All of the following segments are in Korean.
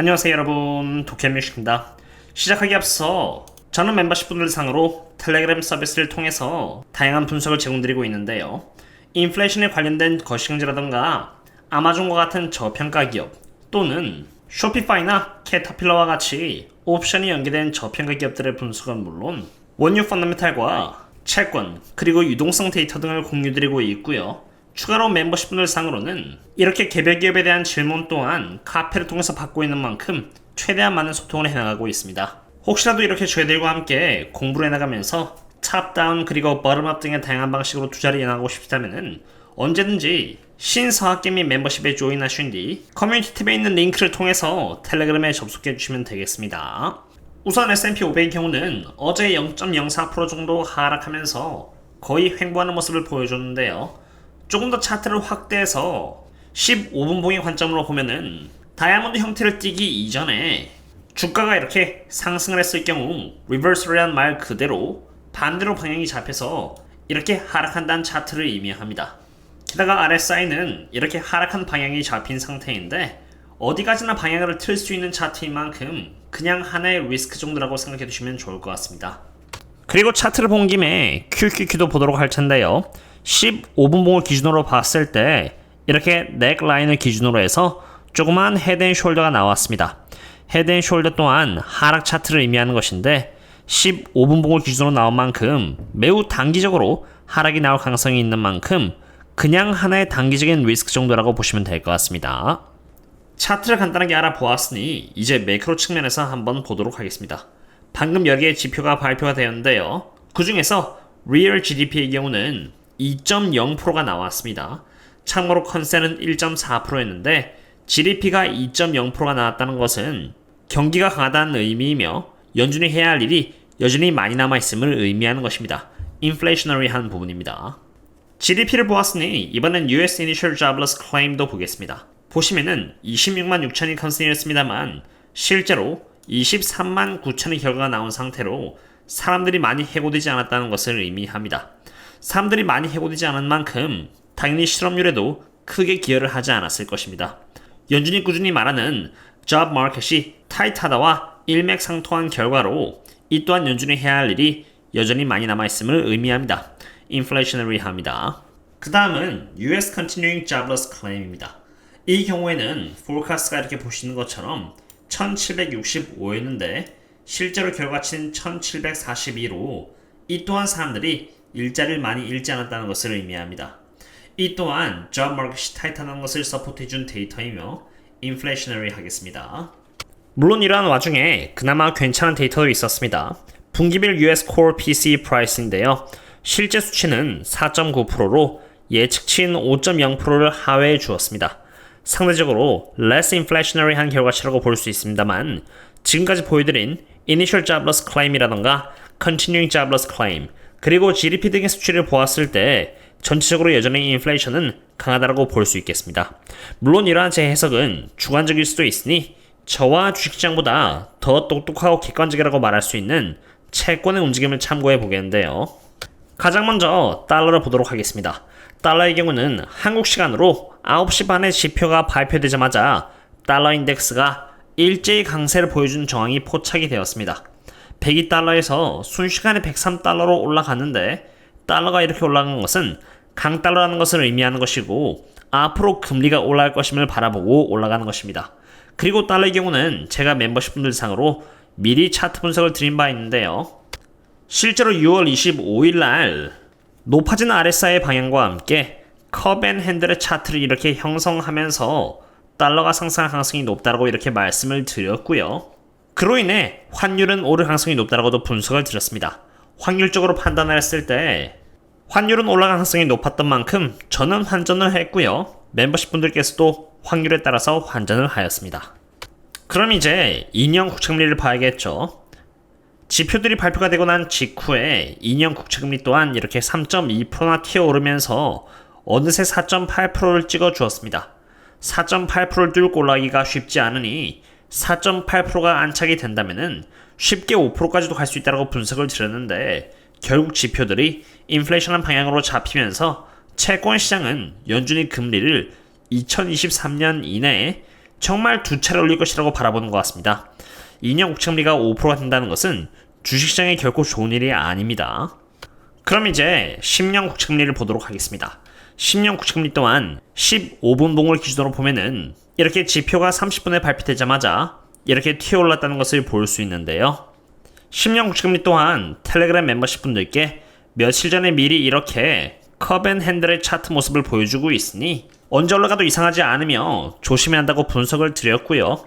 안녕하세요 여러분, 도쿄뮤직입니다. 시작하기 앞서 저는 멤버십 분들 상으로 텔레그램 서비스를 통해서 다양한 분석을 제공드리고 있는데요. 인플레이션에 관련된 거시경제라던가 아마존과 같은 저평가 기업 또는 쇼피파이나 캐터필러와 같이 옵션이 연계된 저평가 기업들의 분석은 물론 원유 펀더멘탈과 채권 그리고 유동성 데이터 등을 공유드리고 있고요. 추가로 멤버십 분들 상으로는 이렇게 개별 기업에 대한 질문 또한 카페를 통해서 받고 있는 만큼 최대한 많은 소통을 해나가고 있습니다. 혹시라도 이렇게 저희들과 함께 공부를 해나가면서 탑다운 그리고 버텀업 등의 다양한 방식으로 투자를 이어나가고 싶다면 언제든지 신서학개미 멤버십에 조인하신 뒤 커뮤니티 탭에 있는 링크를 통해서 텔레그램에 접속해 주시면 되겠습니다. 우선 S&P 500의 경우는 어제 0.04% 정도 하락하면서 거의 횡보하는 모습을 보여줬는데요. 조금 더 차트를 확대해서 15분 봉의 관점으로 보면은 다이아몬드 형태를 띠기 이전에 주가가 이렇게 상승을 했을 경우 리버설이란 말 그대로 반대로 방향이 잡혀서 이렇게 하락한다는 차트를 의미합니다. 게다가 RSI는 이렇게 하락한 방향이 잡힌 상태인데 어디까지나 방향을 틀 수 있는 차트인 만큼 그냥 하나의 리스크 정도라고 생각해 두시면 좋을 것 같습니다. 그리고 차트를 본 김에 QQQ도 보도록 할 텐데요. 15분 봉을 기준으로 봤을 때 이렇게 넥라인을 기준으로 해서 조그만 헤드앤숄더가 나왔습니다. 헤드앤숄더 또한 하락 차트를 의미하는 것인데 15분 봉을 기준으로 나온 만큼 매우 단기적으로 하락이 나올 가능성이 있는 만큼 그냥 하나의 단기적인 리스크 정도라고 보시면 될 것 같습니다. 차트를 간단하게 알아보았으니 이제 매크로 측면에서 한번 보도록 하겠습니다. 방금 여러 개의 지표가 발표가 되었는데요. 그 중에서 Real GDP의 경우는 2.0%가 나왔습니다. 참고로 컨센은 1.4%였는데 GDP가 2.0%가 나왔다는 것은 경기가 강하다는 의미이며 연준이 해야 할 일이 여전히 많이 남아있음을 의미하는 것입니다. 인플레이셔너리한 부분입니다. GDP를 보았으니 이번엔 US Initial Jobless Claim도 보겠습니다. 보시면은 26만 6천이 컨센이었습니다만 실제로 23만 9천의 결과가 나온 상태로 사람들이 많이 해고되지 않았다는 것을 의미합니다. 사람들이 많이 해고되지 않은 만큼 당연히 실업률에도 크게 기여를 하지 않았을 것입니다. 연준이 꾸준히 말하는 job market이 타이트하다와 일맥상통한 결과로 이 또한 연준이 해야 할 일이 여전히 많이 남아있음을 의미합니다. inflationary합니다. 그 다음은 US Continuing Jobless Claim입니다. 이 경우에는 forecast가 이렇게 보시는 것처럼 1765였는데 실제로 결과치는 1742로 이 또한 사람들이 일자리를 많이 잃지 않았다는 것을 의미합니다. 이 또한 job market이 타이트하다는 것을 서포트해준 데이터이며 inflationary 하겠습니다. 물론 이러한 와중에 그나마 괜찮은 데이터도 있었습니다. 분기별 US Core PCE Price인데요. 실제 수치는 4.9%로 예측치인 5.0%를 하회해 주었습니다. 상대적으로 less inflationary한 결과치라고 볼 수 있습니다만 지금까지 보여드린 Initial Jobless Claim이라던가 Continuing Jobless Claim 그리고 GDP 등의 수치를 보았을 때 전체적으로 여전히 인플레이션은 강하다고 볼 수 있겠습니다. 물론 이러한 제 해석은 주관적일 수도 있으니 저와 주식시장보다 더 똑똑하고 객관적이라고 말할 수 있는 채권의 움직임을 참고해 보겠는데요. 가장 먼저 달러를 보도록 하겠습니다. 달러의 경우는 한국 시간으로 9시 반에 지표가 발표되자마자 달러 인덱스가 일제히 강세를 보여준 정황이 포착이 되었습니다. 102달러에서 순식간에 103달러로 올라갔는데 달러가 이렇게 올라간 것은 강달러라는 것을 의미하는 것이고 앞으로 금리가 올라갈 것임을 바라보고 올라가는 것입니다. 그리고 달러의 경우는 제가 멤버십 분들 상으로 미리 차트 분석을 드린 바 있는데요. 실제로 6월 25일 날 높아진 RSI의 방향과 함께 컵 앤 핸들의 차트를 이렇게 형성하면서 달러가 상승할 가능성이 높다고 이렇게 말씀을 드렸고요. 그로 인해 환율은 오를 가능성이 높다고도 분석을 드렸습니다. 확률적으로 판단을 했을 때 환율은 올라갈 가능성이 높았던 만큼 저는 환전을 했고요. 멤버십 분들께서도 확률에 따라서 환전을 하였습니다. 그럼 이제 2년 국채금리를 봐야겠죠. 지표들이 발표가 되고 난 직후에 2년 국채금리 또한 이렇게 3.2%나 튀어오르면서 어느새 4.8%를 찍어 주었습니다. 4.8%를 뚫고 올라가기가 쉽지 않으니 4.8%가 안착이 된다면 쉽게 5%까지도 갈 수 있다고 분석을 드렸는데 결국 지표들이 인플레이션한 방향으로 잡히면서 채권 시장은 연준이 금리를 2023년 이내에 정말 두 차례 올릴 것이라고 바라보는 것 같습니다. 2년 국채금리가 5%가 된다는 것은 주식시장에 결코 좋은 일이 아닙니다. 그럼 이제 10년 국채금리를 보도록 하겠습니다. 10년 국채금리 또한 15분봉을 기준으로 보면은 이렇게 지표가 30분에 발표되자마자 이렇게 튀어올랐다는 것을 볼 수 있는데요. 10년 국채금리 또한 텔레그램 멤버십 분들께 며칠 전에 미리 이렇게 컵앤핸들의 차트 모습을 보여주고 있으니 언제 올라가도 이상하지 않으며 조심해야 한다고 분석을 드렸고요.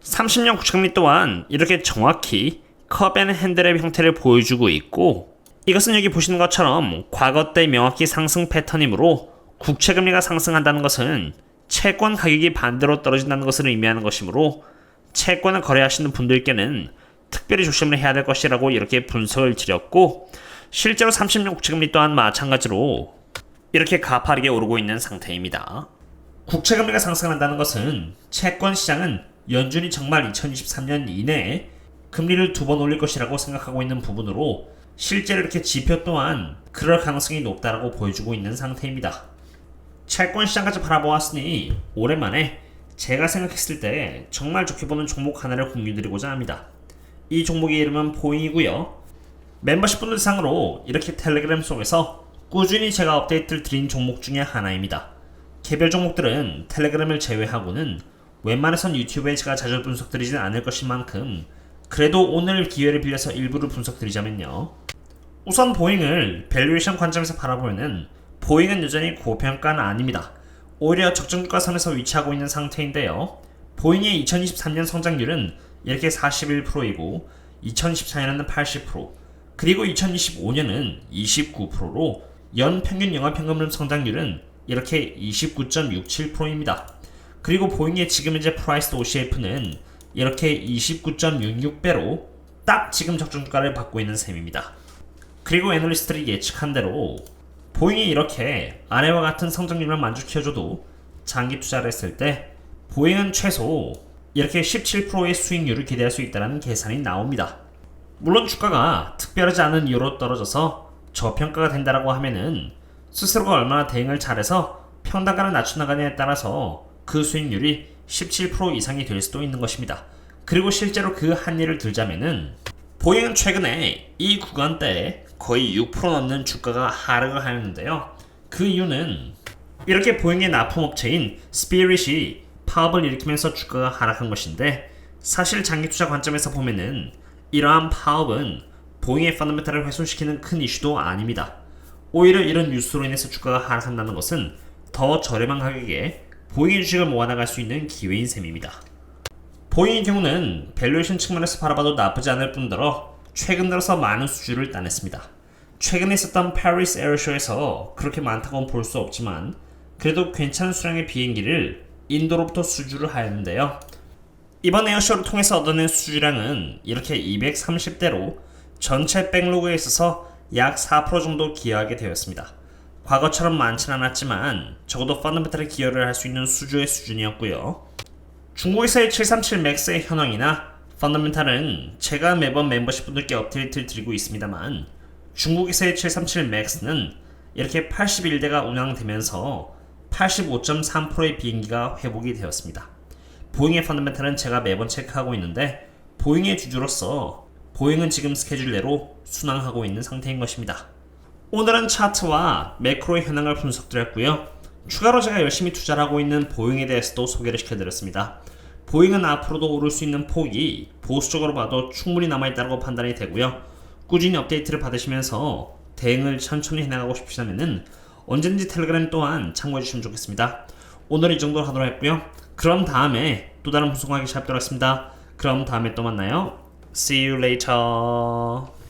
30년 국채금리 또한 이렇게 정확히 컵앤핸들의 형태를 보여주고 있고, 이것은 여기 보시는 것처럼 과거 때 명확히 상승 패턴이므로 국채금리가 상승한다는 것은 채권 가격이 반대로 떨어진다는 것을 의미하는 것이므로 채권을 거래하시는 분들께는 특별히 조심을 해야 될 것이라고 이렇게 분석을 드렸고, 실제로 30년 국채금리 또한 마찬가지로 이렇게 가파르게 오르고 있는 상태입니다. 국채금리가 상승한다는 것은 채권 시장은 연준이 정말 2023년 이내에 금리를 2번 올릴 것이라고 생각하고 있는 부분으로 실제로 이렇게 지표 또한 그럴 가능성이 높다라고 보여주고 있는 상태입니다. 채권 시장까지 바라보았으니 오랜만에 제가 생각했을 때 정말 좋게 보는 종목 하나를 공유드리고자 합니다. 이 종목의 이름은 보잉이고요. 멤버십 분들 상으로 이렇게 텔레그램 속에서 꾸준히 제가 업데이트를 드린 종목 중에 하나입니다. 개별 종목들은 텔레그램을 제외하고는 웬만해선 유튜브에 제가 자주 분석드리진 않을 것인 만큼 그래도 오늘 기회를 빌려서 일부를 분석드리자면요. 우선 보잉을 밸류에이션 관점에서 바라보면은 보잉은 여전히 고평가는 아닙니다. 오히려 적정주가 선에서 위치하고 있는 상태인데요. 보잉의 2023년 성장률은 이렇게 41%이고 2014년에는 80%, 그리고 2025년은 29%로 연평균 영업현금 성장률은 이렇게 29.67%입니다. 그리고 보잉의 지금 현재 프라이스 OCF는 이렇게 29.66배로 딱 지금 적정주가를 받고 있는 셈입니다. 그리고 애널리스트들이 예측한 대로 보잉이 이렇게 아래와 같은 성장률만 만족해줘도 장기 투자를 했을 때 보잉은 최소 이렇게 17%의 수익률을 기대할 수 있다는 계산이 나옵니다. 물론 주가가 특별하지 않은 이유로 떨어져서 저평가가 된다라고 하면은 스스로가 얼마나 대응을 잘해서 평단가를 낮춰나가냐에 따라서 그 수익률이 17% 이상이 될 수도 있는 것입니다. 그리고 실제로 그 한 예를 들자면은 보잉은 최근에 이 구간대에 거의 6% 넘는 주가가 하락을 하였는데요. 그 이유는 이렇게 보잉의 납품업체인 스피릿이 파업을 일으키면서 주가가 하락한 것인데, 사실 장기 투자 관점에서 보면은 이러한 파업은 보잉의 펀더멘탈을 훼손시키는 큰 이슈도 아닙니다. 오히려 이런 뉴스로 인해서 주가가 하락한다는 것은 더 저렴한 가격에 보잉의 주식을 모아나갈 수 있는 기회인 셈입니다. 보잉의 경우는 밸류에이션 측면에서 바라봐도 나쁘지 않을 뿐더러 최근 들어서 많은 수주를 따냈습니다. 최근에 있었던 파리스 에어쇼에서 그렇게 많다고는 볼 수 없지만 그래도 괜찮은 수량의 비행기를 인도로부터 수주를 하였는데요. 이번 에어쇼를 통해서 얻어낸 수주량은 이렇게 230대로 전체 백로그에 있어서 약 4% 정도 기여하게 되었습니다. 과거처럼 많지는 않았지만 적어도 펀더멘탈에 기여를 할 수 있는 수주의 수준이었고요. 중국에서의 737 맥스의 현황이나 펀더멘탈은 제가 매번 멤버십 분들께 업데이트를 드리고 있습니다만, 중국에서의 737 맥스는 이렇게 81대가 운항되면서 85.3%의 비행기가 회복이 되었습니다. 보잉의 펀더멘탈은 제가 매번 체크하고 있는데 보잉의 주주로서 보잉은 지금 스케줄대로 순항하고 있는 상태인 것입니다. 오늘은 차트와 매크로의 현황을 분석드렸고요. 추가로 제가 열심히 투자를 하고 있는 보잉에 대해서도 소개를 시켜드렸습니다. 보잉은 앞으로도 오를 수 있는 폭이 보수적으로 봐도 충분히 남아있다고 판단이 되고요. 꾸준히 업데이트를 받으시면서 대응을 천천히 해나가고 싶으시다면 언제든지 텔레그램 또한 참고해주시면 좋겠습니다. 오늘은 이 정도로 하도록 했고요. 그럼 다음에 또 다른 분석하기 시작하도록 하겠습니다. 그럼 다음에 또 만나요. See you later.